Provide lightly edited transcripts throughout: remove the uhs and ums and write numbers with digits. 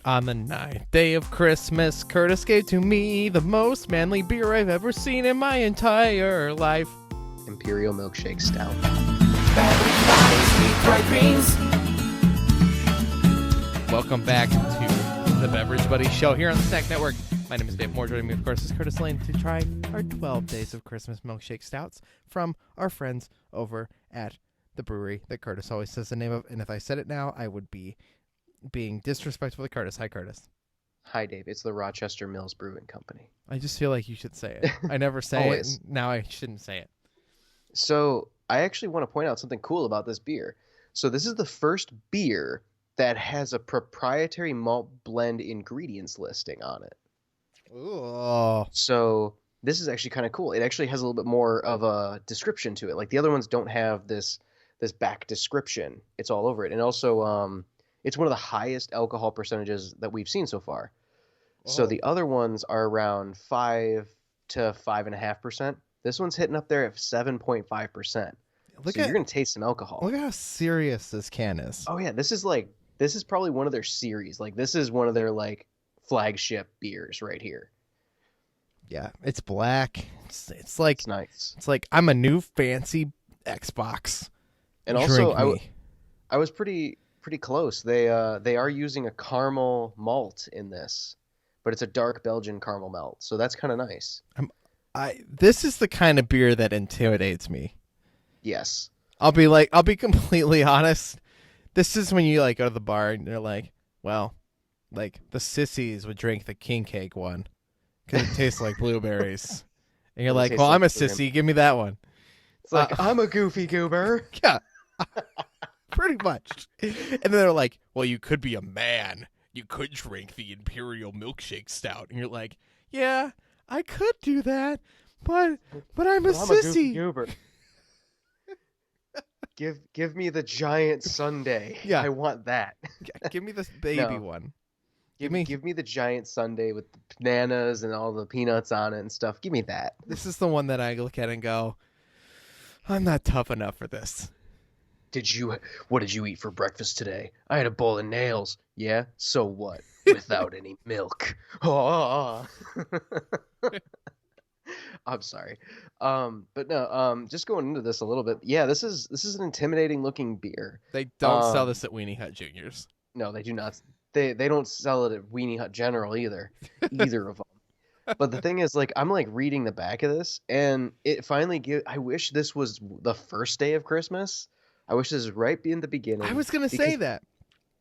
On the ninth day of Christmas, Curtis gave to me the most manly beer I've ever seen in my entire life. Imperial Milkshake Stout. Welcome back to the Beverage Buddy Show here on the Snack Network. My name is Dave Moore. Joining me, of course, is Curtis Lane to try our 12 Days of Christmas Milkshake Stouts from our friends over at the brewery that Curtis always says the name of. And if I said it now, I would be being disrespectful to Curtis. Hi, Curtis. Hi, Dave. It's the Rochester Mills Brewing Company. I just feel like you should say it. I never say it. Now I shouldn't say it. So I actually want to point out something cool about this beer. So this is the first beer that has a proprietary malt blend ingredients listing on it. Ooh. So this is actually kind of cool. It actually has a little bit more of a description to it. Like the other ones don't have this back description. It's all over it. And also it's one of the highest alcohol percentages that we've seen so far. Whoa. So the other ones are around 5 to 5.5%. This one's hitting up there at 7.5%. So you're going to taste some alcohol. Look at how serious this can is. Oh yeah, this is probably one of their series. Like this is one of their like flagship beers right here. Yeah, it's black. It's like it's nice. It's like I'm a new fancy Xbox. And also I was pretty close. They are using a caramel malt in this, but it's a dark Belgian caramel malt. So that's kind of nice. This is the kind of beer that intimidates me. Yes. I'll be completely honest. This is when you like go to the bar and they're like, well, like the sissies would drink the king cake one because it tastes like blueberries. And you're like, well, I'm a sissy. Give me that one. It's like, I'm a goofy goober. Yeah. Pretty much. And then they're like, well, you could be a man. You could drink the Imperial Milkshake Stout. And you're like, yeah, I could do that, but I'm a sissy. A goofy goober. Give me the giant sundae. Yeah. I want that. Give me this baby one. Give me the giant sundae with the bananas and all the peanuts on it and stuff. Give me that. This is the one that I look at and go, I'm not tough enough for this. What did you eat for breakfast today? I had a bowl of nails. Yeah? So what? Without any milk. Oh. I'm sorry. But no, just going into this a little bit. Yeah, this is an intimidating looking beer. They don't sell this at Weenie Hut Juniors. No, they do not. They don't sell it at Weenie Hut General either. Either of them. But the thing is, like, I'm like reading the back of this, and it finally I wish this was the first day of Christmas. I wish this was right in the beginning. I was gonna say that.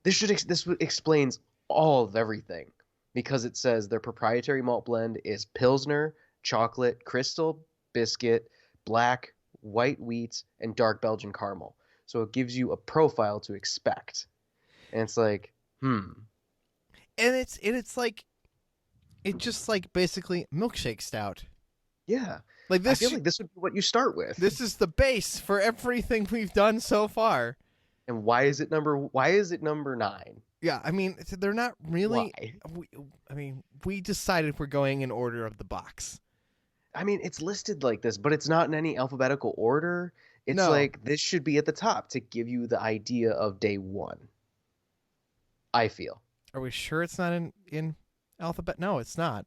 This explains all of everything, because it says their proprietary malt blend is Pilsner, chocolate, crystal, biscuit, black, white wheat, and dark Belgian caramel. So it gives you a profile to expect. And it's like, And it's like, it's just like basically milkshake stout. Yeah. Like this, I feel like this would be what you start with. This is the base for everything we've done so far. And why is it number 9? Yeah, I mean, they're not really. Why? We decided we're going in order of the box. I mean, it's listed like this, but it's not in any alphabetical order. It's like this should be at the top to give you the idea of day one. I feel. Are we sure it's not in alphabet? No, it's not.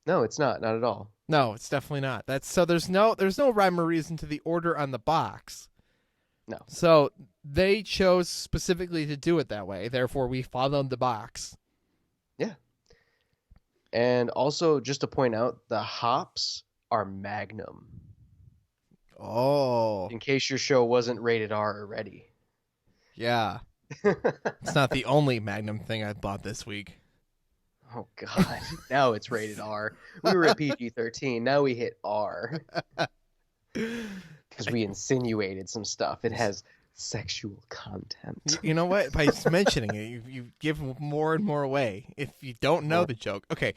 No, it's not at all. No, it's definitely not. There's no rhyme or reason to the order on the box. No. So they chose specifically to do it that way. Therefore, we followed the box. Yeah. And also, just to point out, the hops are Magnum. Oh. In case your show wasn't rated R already. Yeah. It's not the only Magnum thing I bought this week. Oh, God. Now it's rated R. We were at PG-13. Now we hit R. Because we insinuated some stuff. It has sexual content. You know what? By mentioning it, you give more and more away if you don't know the joke. Okay.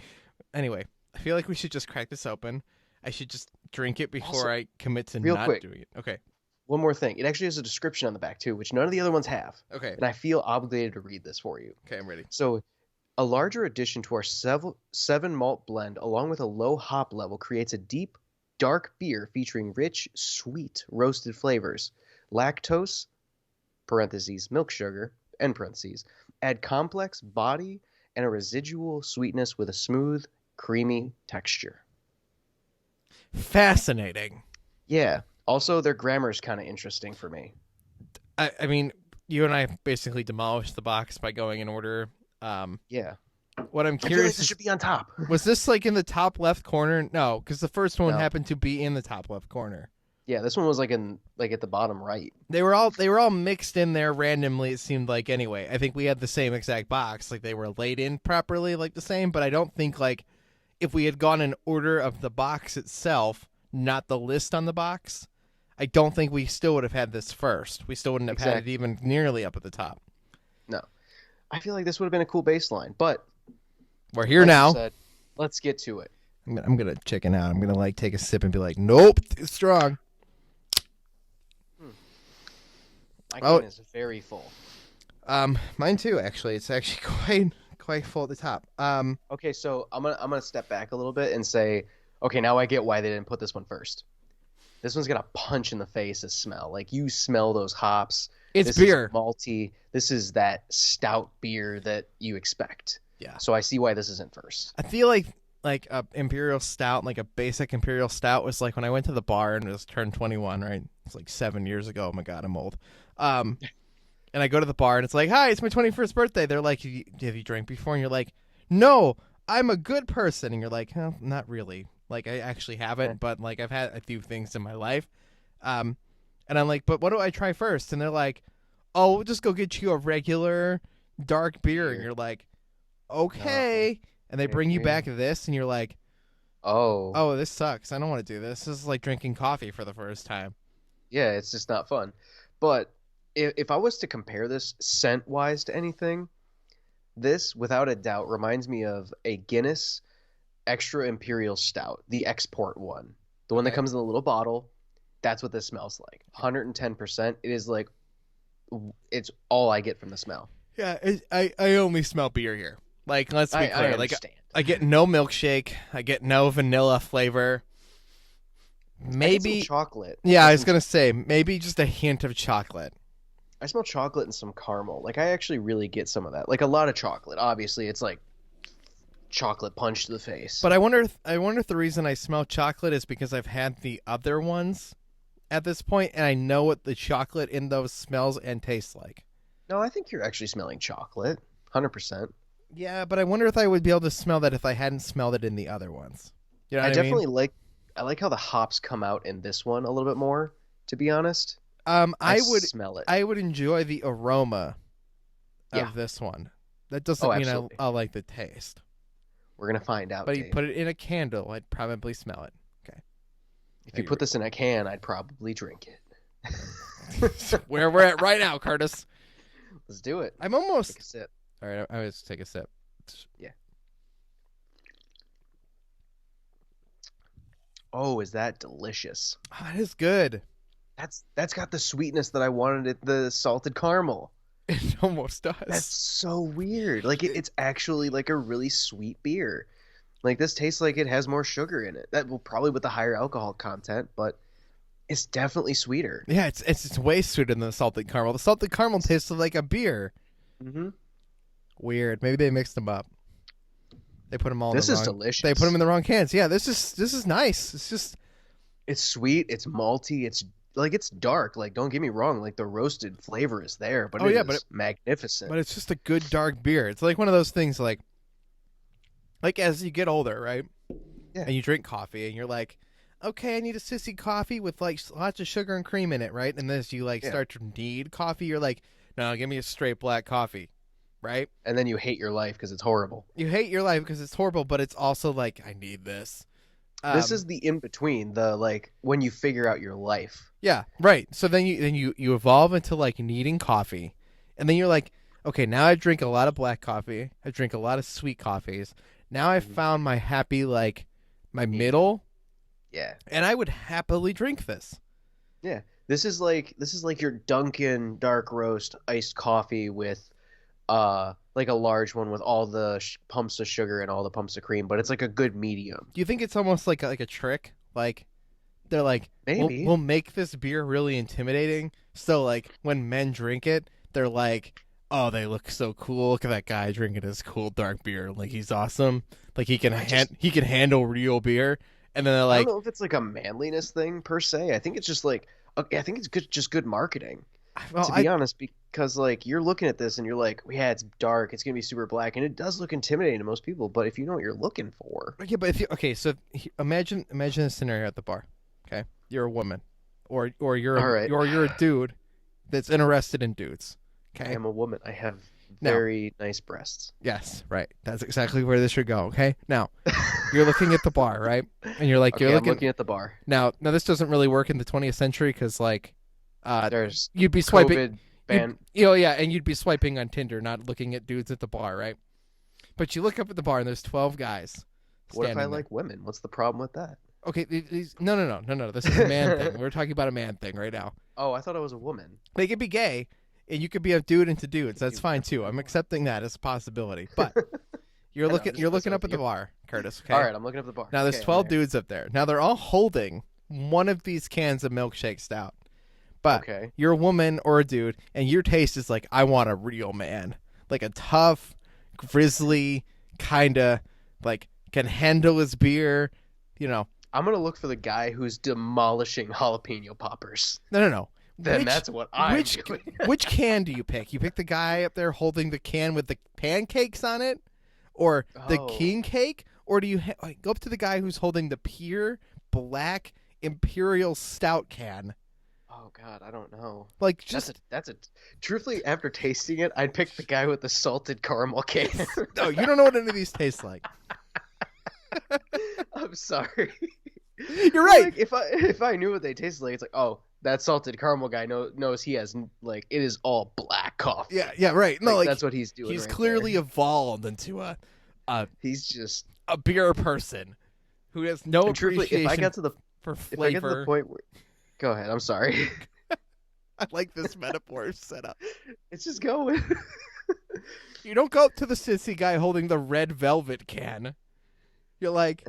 Anyway, I feel like we should just crack this open. I should just drink it before I commit to not doing it. Okay. One more thing. It actually has a description on the back, too, which none of the other ones have. Okay. And I feel obligated to read this for you. Okay, I'm ready. So, a larger addition to our 7 malt blend, along with a low hop level, creates a deep, dark beer featuring rich, sweet, roasted flavors. Lactose, parentheses, milk sugar, end parentheses, add complex body and a residual sweetness with a smooth, creamy texture. Fascinating. Yeah. Also, their grammar is kind of interesting for me. I mean, you and I basically demolished the box by going in order. Yeah. What I'm I feel like curious this should be on top. was this like in the top left corner? No, because the first one No. happened to be in the top left corner. Yeah, this one was like at the bottom right. They were all mixed in there randomly. It seemed like anyway. I think we had the same exact box, like they were laid in properly, like the same. But I don't think like if we had gone in order of the box itself, not the list on the box, I don't think we still would have had this first. We still wouldn't have had it even nearly up at the top. No, I feel like this would have been a cool baseline, but we're here like now. you said, let's get to it. I'm gonna chicken out. I'm gonna like take a sip and be like, nope, too strong. My can is very full. Mine too. Actually, it's actually quite full at the top. Okay, so I'm gonna step back a little bit and say, okay, now I get why they didn't put this one first. This one's got a punch in the face of smell. Like you smell those hops. It's beer. Is malty. This is that stout beer that you expect. Yeah. So I see why this isn't first. I feel like a imperial stout, like a basic imperial stout, was like when I went to the bar and was turned 21. Right, it's like 7 years ago. Oh my god, I'm old. And I go to the bar and it's like, hi, it's my 21st birthday. They're like, have you drank before? And you're like, no, I'm a good person. And you're like, oh, not really. Like I actually haven't, but like I've had a few things in my life. And I'm like, but what do I try first? And they're like, oh, we'll just go get you a regular dark beer. And you're like, okay. No. And they bring you back this and you're like, oh, this sucks. I don't want to do this. This is like drinking coffee for the first time. Yeah, it's just not fun. But if I was to compare this scent-wise to anything, this, without a doubt, reminds me of a Guinness Extra Imperial Stout, the export one. The one that comes in a little bottle. That's what this smells like. 110%. It is like, it's all I get from the smell. Yeah, I only smell beer here. Like, let's be clear. I understand. I get no milkshake. I get no vanilla flavor. Maybe chocolate. Yeah, I was gonna say maybe just a hint of chocolate. I smell chocolate and some caramel. Like I actually really get some of that. Like a lot of chocolate. Obviously, it's like chocolate punch to the face. But I wonder if the reason I smell chocolate is because I've had the other ones at this point, and I know what the chocolate in those smells and tastes like. No, I think you're actually smelling chocolate, 100%. Yeah, but I wonder if I would be able to smell that if I hadn't smelled it in the other ones. You know what I definitely mean? I like how the hops come out in this one a little bit more, to be honest. I would smell it. I would enjoy the aroma of this one. That doesn't mean I like the taste. We're going to find out, But you put it in a candle, I'd probably smell it. Okay. If you put this in a can, I'd probably drink it. Where we're at right now, Curtis. Let's do it. I'm almost... Take a sip. All right, I always take a sip. Yeah. Oh, is that delicious? Oh, that is good. That's got the sweetness that I wanted at the salted caramel. It almost does. That's so weird. Like it's actually like a really sweet beer. Like this tastes like it has more sugar in it. That will probably with the higher alcohol content, but it's definitely sweeter. Yeah, it's way sweeter than the salted caramel. The salted caramel tastes like a beer. Mm-hmm. Weird. Maybe they mixed them up. They put them all. This is delicious. They put them in the wrong cans. Yeah, this is nice. It's sweet. It's malty. It's dark. Like don't get me wrong. Like the roasted flavor is there, but it's magnificent. But it's just a good dark beer. It's like one of those things like as you get older, right? Yeah. And you drink coffee, and you're like, okay, I need a sissy coffee with like lots of sugar and cream in it, right? And then as you start to need coffee, you're like, no, give me a straight black coffee. Right? And then you hate your life because it's horrible. You hate your life because it's horrible, but it's also like, I need this. This is the in-between, when you figure out your life. Yeah, right. So then you evolve into like needing coffee. And then you're like, okay, now I drink a lot of black coffee. I drink a lot of sweet coffees. Now I've found my happy, my middle. Yeah. And I would happily drink this. Yeah. This is like your Dunkin' dark roast iced coffee with like a large one with all the pumps of sugar and all the pumps of cream, but it's like a good medium. Do you think it's almost like a trick? Like they're like, maybe we'll make this beer really intimidating. So like when men drink it, they're like, oh, they look so cool. Look at that guy drinking his cool dark beer. Like he's awesome. Like he can he can handle real beer. And then they're I don't like, know if it's like a manliness thing per se. I think it's just like okay, I think it's just good marketing. well, To be honest, because like you're looking at this and you're like, yeah, it's dark, it's gonna be super black, and it does look intimidating to most people. But if you know what you're looking for, yeah, but if you okay, so imagine a scenario at the bar. Okay, you're a woman, or all right, you're a dude that's interested in dudes. I Okay, am a woman. I have now very nice breasts. yes, right. That's exactly where this should go. Okay, now you're looking at the bar, right? And you're like, Okay, you're I'm looking at the bar. now. This doesn't really work in the 20th century because like, There's you'd be swiping. COVID ban. Yeah, and you'd be swiping on Tinder, not looking at dudes at the bar, right? But you look up at the bar and there's 12 guys. What if I standing there. like women? What's the problem with that? Okay, no. This is a man thing. We're talking about a man thing right now. Oh, I thought I was a woman. They could be gay, and you could be a dude into dudes. That's fine too. I'm accepting that as a possibility. But you're I know, looking just you're looking messing up at with the you. bar, Curtis. Okay. All right, I'm looking up the bar. Now there's Okay, 12 I'm there. dudes up there. Now they're all holding one of these cans of milkshake stout. But Okay. you're a woman or a dude, and your taste is like, I want a real man, like a tough, grizzly kind of like can handle his beer. You know, I'm gonna look for the guy who's demolishing jalapeno poppers. no. Then that's what I'm doing. Which can do you pick? You pick the guy up there holding the can with the pancakes on it, or the Oh. king cake, or do you go up to the guy who's holding the pure black Imperial Stout can? Oh God, I don't know. Like just That's a. Truthfully, after tasting it, I'd pick the guy with the salted caramel can. no, you don't know what any of these taste like. I'm sorry. You're right. Like, if I knew what they tasted like, it's like, oh, that salted caramel guy knows he has like it is all black coffee. Yeah, right. No, like that's what he's doing. he's right clearly there. evolved into He's just. a beer person who has no And truthfully, appreciation if I got to the for if I get to the flavor. point where, go ahead. I'm sorry. I like this metaphor setup. It's just going. You don't go up to the sissy guy holding the red velvet can. You're like,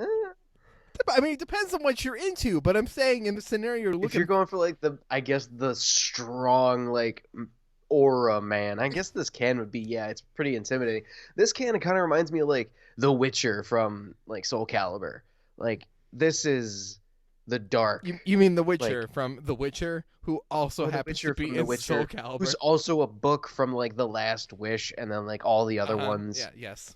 I mean, it depends on what you're into, but I'm saying in the scenario you're If looking you're going for like I guess the strong like aura man, I guess this can would be it's pretty intimidating. This can kind of reminds me of like The Witcher from like Soul Calibur. Like this is the dark. You mean The Witcher from The Witcher, who also The happens Witcher to be from The in Soul Witcher, Calibur. who's also a book from like The Last Wish, and then like all the other ones. Yeah, yes.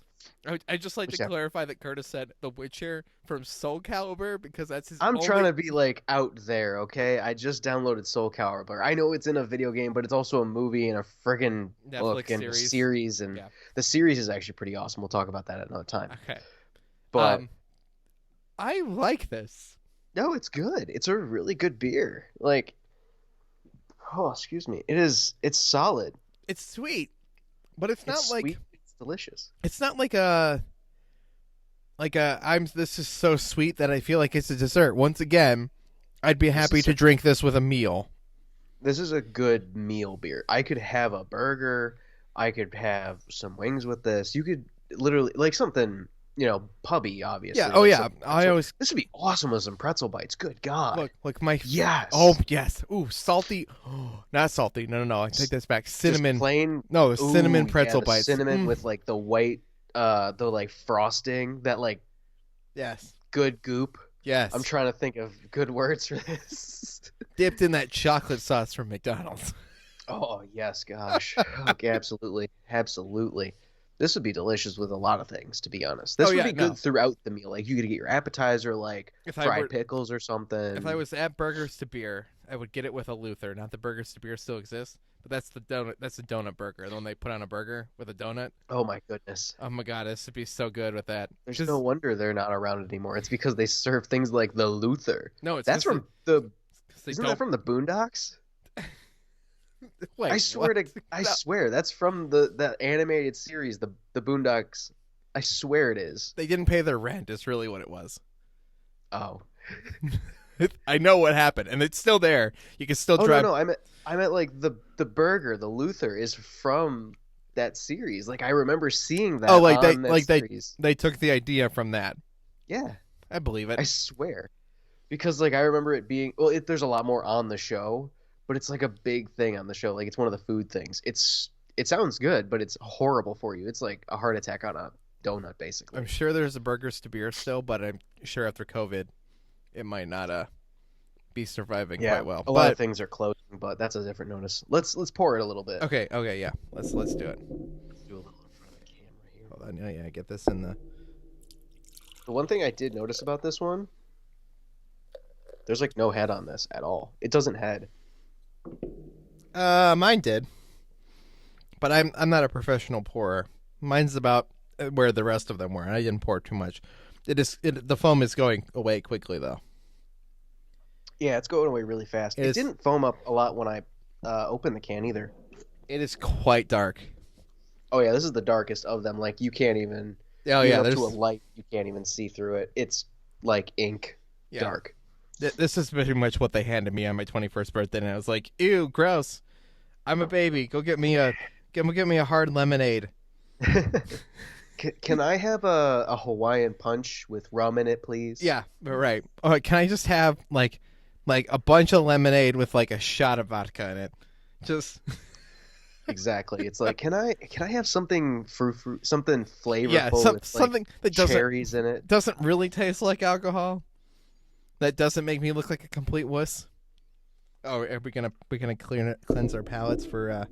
I just like Which to I- clarify that Curtis said The Witcher from Soul Calibur because that's his I'm only... trying to be like out there, okay? I just downloaded Soul Calibur. I know it's in a video game, but it's also a movie and a friggin' book Netflix and series. a series, and Yeah. the series is actually pretty awesome. We'll talk about that at another time. Okay. But I like this. no, it's good. It's a really good beer. Like, oh, excuse me. It's solid. It's sweet, but it's not like sweet. It's delicious. it's not like a this is so sweet that I feel like it's a dessert. Once again, I'd be happy to drink this with a meal. This is a good meal beer. I could have a burger. I could have some wings with this. You could literally like something, pubby, obviously. Yeah. Oh like yeah. some I always This would be awesome with some pretzel bites. Good God. look my Yes. Oh yes. Ooh, salty. Not salty. No. I take this back. Just Cinnamon. plain. No, cinnamon Ooh, pretzel the bites. Cinnamon Mm. with like the white, the like frosting, that like Yes. good goop. Yes. I'm trying to think of good words for this. dipped in that chocolate sauce from McDonald's. Oh yes, gosh. Okay, absolutely. This would be delicious with a lot of things, to be honest. This would be good throughout the meal. Like you could get your appetizer, like fried pickles or something. If I was at Burgers to Beer, I would get it with a Luther. Not that Burgers to Beer still exists, but that's the donut. That's the donut burger. The one they put on a burger with a donut. Oh my goodness. Oh my god, this would be so good with that. There's no wonder they're not around anymore. It's because they serve things like the Luther. No, it's that's from the. Isn't that from the Boondocks? Wait, I swear that's from that animated series, the Boondocks. I swear it is. They didn't pay their rent. Is really what it was. Oh, I know what happened, and it's still there. You can still drive. No, I meant like the burger, the Luther is from that series. Like I remember seeing that. Oh, like on that series. they took the idea from that. Yeah, I believe it. I swear, because like I remember it being. Well, there's a lot more on the show, but it's like a big thing on the show. Like it's one of the food things. It's It sounds good, but it's horrible for you. It's like a heart attack on a donut, basically. I'm sure there's a burgers to beer still, but I'm sure after COVID, it might not be surviving quite well. A lot of things are closing, but that's a different notice. Let's pour it a little bit. Okay, yeah. Let's do it. Let's do a little in front of the camera here. Hold on, yeah, get this in the. The one thing I did notice about this one, there's like no head on this at all. It doesn't head. Mine did, but I'm not a professional pourer. Mine's about where the rest of them were. I didn't pour too much. The foam is going away quickly though. Yeah, it's going away really fast. It didn't foam up a lot when I opened the can either. It is quite dark. Oh yeah, this is the darkest of them. Like you can't even. Oh yeah, there's to a light you can't even see through it. It's like ink, dark. This is pretty much what they handed me on my 21st birthday, and I was like, "Ew, gross! I'm a baby. Go get me a hard lemonade." Can I have a Hawaiian punch with rum in it, please? Yeah, right. Oh, can I just have like a bunch of lemonade with like a shot of vodka in it? Just exactly. It's like, can I have something fruit something flavorful? Yeah, with something that cherries in it. Doesn't really taste like alcohol. That doesn't make me look like a complete wuss. Oh, are we gonna cleanse our palates for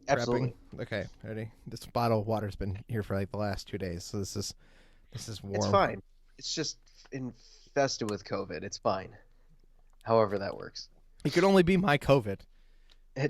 Absolutely. prepping? Okay, ready. This bottle of water's been here for like the last 2 days, so this is warm. It's fine. It's just infested with COVID. It's fine. However that works. It could only be my COVID.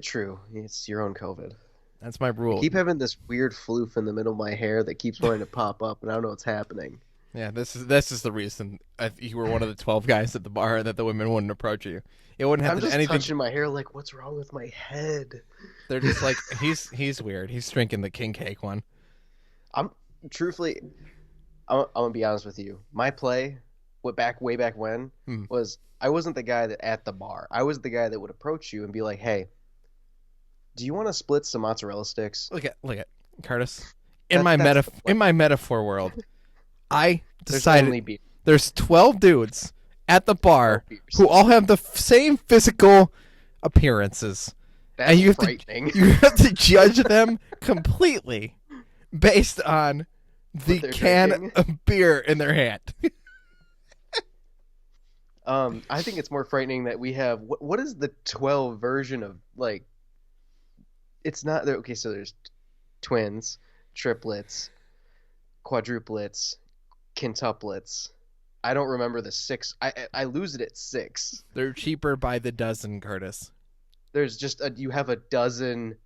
True. It's your own COVID. That's my rule. I keep having this weird floof in the middle of my hair that keeps wanting to pop up, and I don't know what's happening. Yeah, this is the reason you were one of the 12 guys at the bar that the women wouldn't approach you. It wouldn't have I'm just anything. touching my hair like, what's wrong with my head? They're just like, he's weird. He's drinking the king cake one. I'm gonna be honest with you. My play, way back when, was I wasn't the guy that at the bar. I was the guy that would approach you and be like, "Hey, do you want to split some mozzarella sticks?" Look at Curtis. In my metaphor world, I decided there's 12 dudes at the bar who all have the same physical appearances. That's and you frightening. You have to judge them completely based on the can drinking. of beer in their hand. I think it's more frightening that we have what is the 12 version of like? It's not there. Okay, so there's twins, triplets, quadruplets, quintuplets. I don't remember the 6. I lose it at 6. They're cheaper by the dozen, Curtis. There's just you have a dozen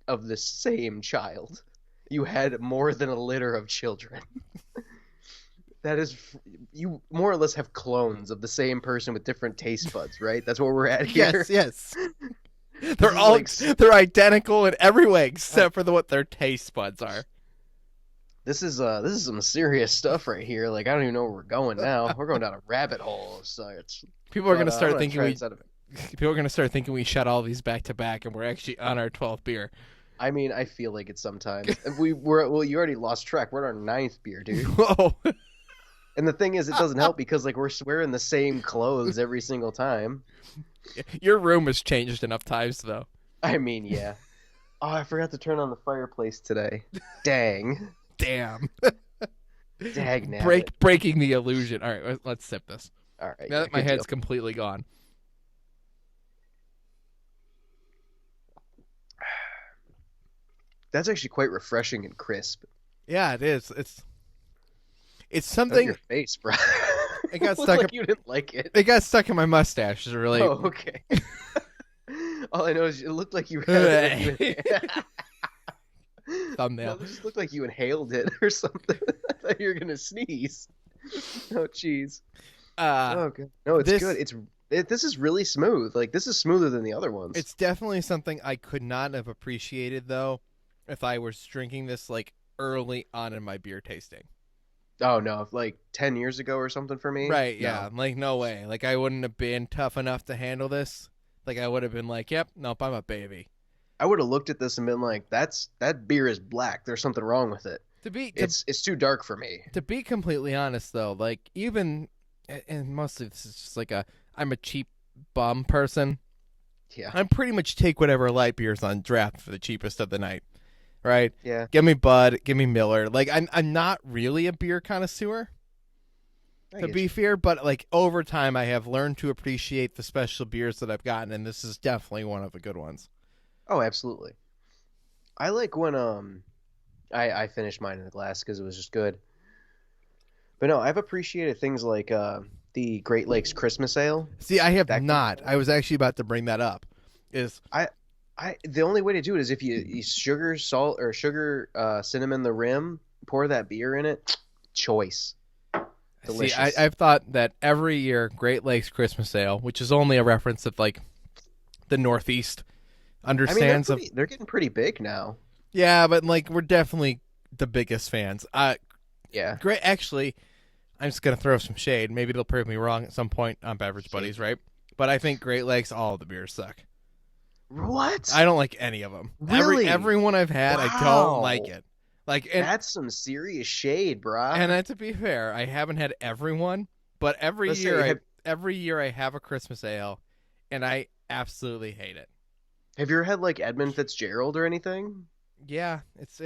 of the same child. You had more than a litter of children. That is, you more or less have clones of the same person with different taste buds, right? That's what we're at here. Yes. They're identical in every way except for what their taste buds are. This is some serious stuff right here. Like I don't even know where we're going now. We're going down a rabbit hole of sorts. People are going to start thinking we shot all these back to back, and we're actually on our 12th beer. I mean, I feel like it sometimes. You already lost track. We're at our 9th beer, dude. Whoa. And the thing is, it doesn't help because like we're wearing the same clothes every single time. Your room has changed enough times, though. I mean, yeah. Oh, I forgot to turn on the fireplace today. Dang. Damn. Dag breaking the illusion. All right, let's sip this. All right. Now that my head's completely gone. That's actually quite refreshing and crisp. Yeah, it is. It's something. Your face, bro. It got stuck. Like you didn't like it. It got stuck in my mustache. It's really. Oh, okay. All I know is it looked like you had thumbnail. No, it just looked like you inhaled it or something. I thought you were gonna sneeze. Oh, jeez. Okay. No, it's good. This is really smooth. Like this is smoother than the other ones. It's definitely something I could not have appreciated though, if I was drinking this like early on in my beer tasting. Oh no, like 10 years ago or something for me. Right? Yeah. No. Like no way. Like I wouldn't have been tough enough to handle this. Like I would have been like, "Yep, nope, I'm a baby." I would have looked at this and been like, "That beer is black. There's something wrong with it." It's too dark for me. To be completely honest, though, like even, and mostly this is just like I'm a cheap bum person. Yeah. I pretty much take whatever light beer's on draft for the cheapest of the night. right? Yeah. Give me Bud, give me Miller. Like I'm not really a beer connoisseur, I to get be you. fair, but like over time I have learned to appreciate the special beers that I've gotten, and this is definitely one of the good ones. Oh, absolutely. I like when I finished mine in a glass because it was just good. But no, I've appreciated things like the Great Lakes Christmas Ale. See, I have That came not. I was actually about to bring that up. Is I the only way to do it is if you sugar, salt, or sugar, cinnamon the rim, pour that beer in it. Choice. See, Delicious. I've thought that every year Great Lakes Christmas Ale, which is only a reference that like the Northeast I mean, understands of. they're getting pretty big now. Yeah, but like we're definitely the biggest fans. Yeah. Great. Actually, I'm just gonna throw some shade. Maybe it'll prove me wrong at some point on Beverage Buddies, right? But I think Great Lakes, all of the beers suck. What? I don't like any of them. Really? Every one I've had, I don't like Wow. it. Like, and That's some serious shade, brah. to be fair, I haven't had every one, but Let's say, every year I have a Christmas ale, and I absolutely hate it. have you ever had like Edmund Fitzgerald or anything? Yeah, it's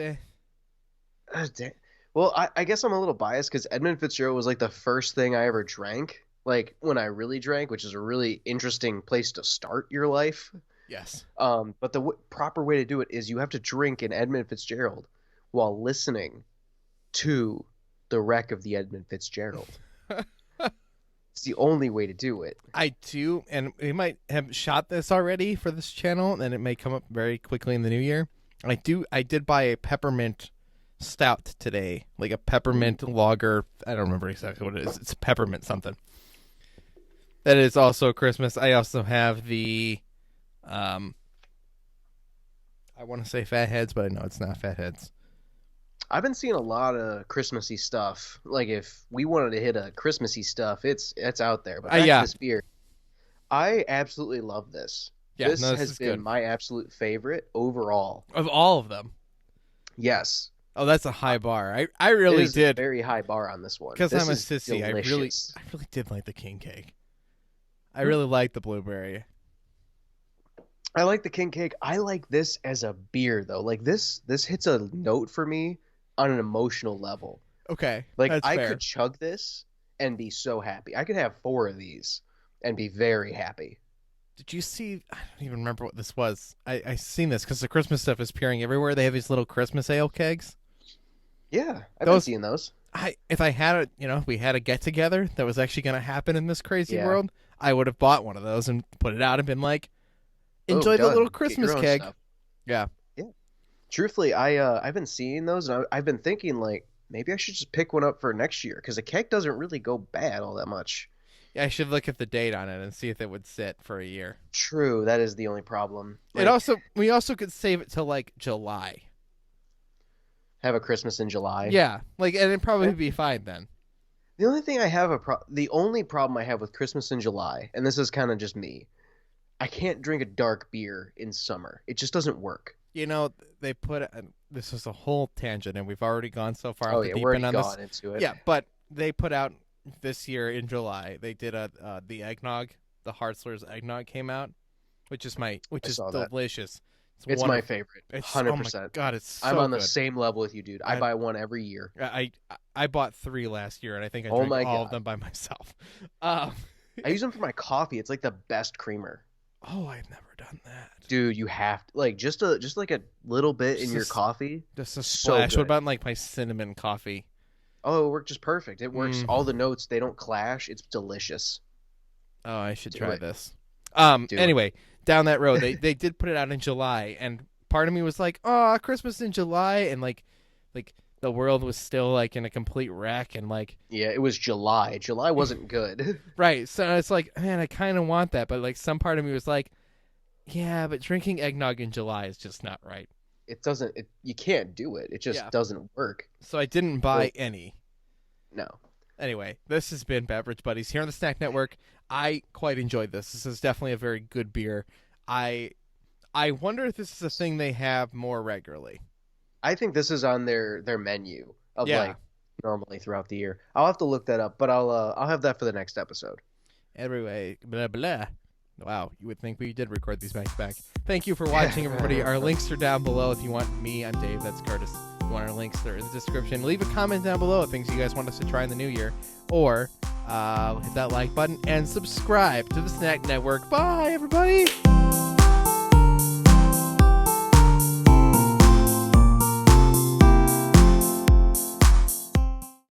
Well, I guess I'm a little biased because Edmund Fitzgerald was like the first thing I ever drank. Like when I really drank, which is a really interesting place to start your life. yes. But the proper way to do it is you have to drink an Edmund Fitzgerald while listening to the wreck of the Edmund Fitzgerald. It's the only way to do it. I do, and we might have shot this already for this channel, and it may come up very quickly in the new year. I did buy a peppermint stout today, like a peppermint lager. I don't remember exactly what it is. It's peppermint something. That is also Christmas. I also have the, I want to say Fatheads, but I know it's not Fatheads. I've been seeing a lot of Christmassy stuff. Like if we wanted to hit a Christmassy stuff, it's out there. But back to Yeah. this beer, I absolutely love this. Yeah, This no, this has is been good. my absolute favorite overall. Of all of them. Yes, Oh, that's a high bar. I it really is a did, very high bar on this one. because This I'm a is sissy. I really delicious. did like the king cake. I really like the blueberry. I like the king cake. I like this as a beer though. Like this hits a note for me on an emotional level. Okay, Like that's I fair. could chug this and be so happy. I could have 4 of these and be very happy. Did you see? I don't even remember what this was. I seen this because the Christmas stuff is appearing everywhere. They have these little Christmas ale kegs. Yeah, I've been Those- seeing those. If I had a, if we had a get together that was actually going to happen in this crazy Yeah. world, I would have bought one of those and put it out and been like, Oh, enjoy the done. little Get Christmas your own keg. stuff. Yeah. Truthfully, I've been seeing those and I've been thinking like maybe I should just pick one up for next year because a keg doesn't really go bad all that much. Yeah, I should look at the date on it and see if it would sit for a year. True, that is the only problem. We also could save it till like July. Have a Christmas in July. Yeah, like, and it'd probably be fine then. The only thing I have the only problem I have with Christmas in July, and this is kind of just me, I can't drink a dark beer in summer. It just doesn't work. They put this is a whole tangent, and we've already gone so far Oh off the yeah, deep we're end already on gone this. into it. Yeah, but they put out this year in July. They did the eggnog, the Hartzler's eggnog came out, which is saw that. delicious. It's my wonderful. favorite. It's 100%. Oh my God, it's so I'm on the good. same level with you, dude. I buy one every year. I bought 3 last year, and I think I Oh drank my all of God. them by myself. I use them for my coffee. It's like the best creamer. Oh, I've never done that. Dude, you have to like just like a little bit in Just your a s- coffee. Just a So splash. good. What about like my cinnamon coffee? Oh, it worked just perfect. It works. Mm. All the notes, they don't clash. It's delicious. Oh, I should Do try it. this. Do it. Anyway, down that road, they did put it out in July, and part of me was like, "Oh, Christmas in July," and like the world was still like in a complete wreck, and like, Yeah, it was July. July wasn't good. right. So it's like, man, I kind of want that, but like some part of me was like, yeah, but drinking eggnog in July is just not right. It doesn't. You can't do it. It just Yeah. doesn't work. So I didn't buy any. No. Anyway, this has been Beverage Buddies here on the Snack Network. I quite enjoyed this. This is definitely a very good beer. I wonder if this is a thing they have more regularly. I think this is on their menu of Yeah. like normally throughout the year. I'll have to look that up, but I'll have that for the next episode. Anyway, blah blah. Wow, you would think we did record these back to back. Thank you for watching, everybody. Our links are down below. If you want me, I'm Dave. That's Curtis. If you want our links, they're in the description. Leave a comment down below of things you guys want us to try in the new year. Or hit that like button and subscribe to the Snack Network. Bye, everybody.